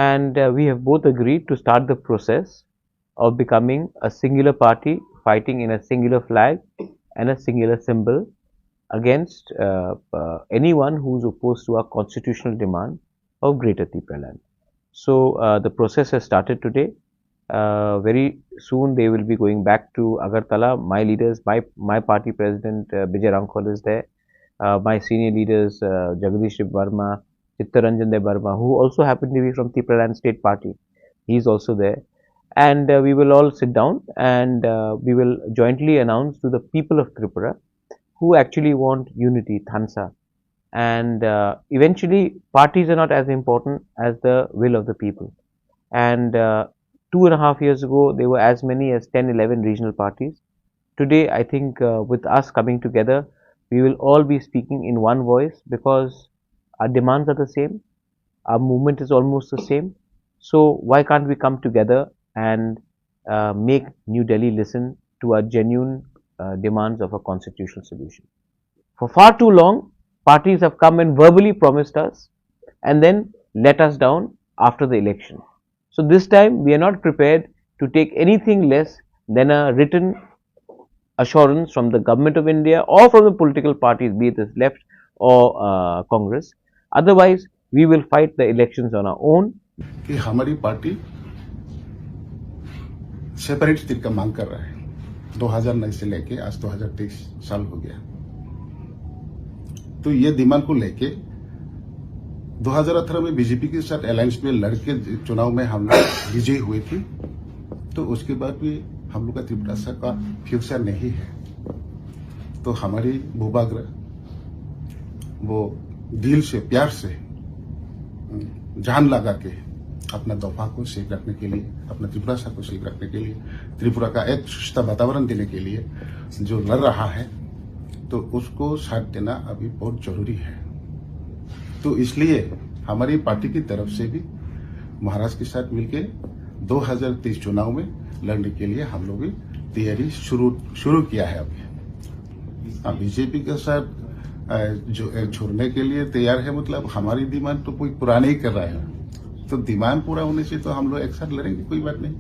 and we have both agreed to start the process of becoming a singular party fighting in a singular flag and a singular symbol against anyone who's opposed to our constitutional demand of Greater Tipra land. So the process has started today. Very soon they will be going back to Agartala. My leaders, my party president Reang is there. My senior leaders Jagadish Verma, Chittaranjan Verma, who also happen to be from Tipra land state party. He is also there. And we will all sit down and we will jointly announce to the people of Tripura who actually want unity, Thansa. And eventually, parties are not as important as the will of the people. And 2.5 years ago, there were as many as 10, 11 regional parties. Today, I think with us coming together, we will all be speaking in one voice because our demands are the same, our movement is almost the same. So, why can't we come together and make New Delhi listen to our genuine demands of a constitutional solution? For far too long, parties have come and verbally promised us and then let us down after the election. So this time we are not prepared to take anything less than a written assurance from the government of India or from the political parties, be it left or Congress. Otherwise, we will fight the elections on our own. कि हमारी party separate state का मांग कर रहा है 2009 से लेके आज 2023 साल हो गया। तो ये डिमांड को लेके 2018 में बीजेपी के साथ अलायंस में लड़के चुनाव में हम लोग विजयी हुए थे। तो उसके बाद भी हम लोग का त्रिपुरा का फ्यूचर नहीं है। तो हमारी बुबाग्रा वो दिल से प्यार से जान लगा के अपना दफा को सेफ रखने के लिए, अपना त्रिपुरा को सेफ रखने के लिए, त्रिपुरा का एक सुस्त वातावरण देने के लिए जो लड़ रहा है, तो उसको साथ देना अभी बहुत जरूरी है। तो इसलिए हमारी पार्टी की तरफ से भी महाराष्ट्र के साथ मिलकर 2023 चुनाव में लड़ने के लिए हम लोग भी तैयारी शुरू किया है। अभी बीजेपी के साथ जो छोड़ने के लिए तैयार है, मतलब हमारी डिमांड तो कोई पूरा नहीं कर रहा है। तो डिमांड पूरा होने से तो हम लोग एक साथ लड़ेंगे, कोई बात नहीं।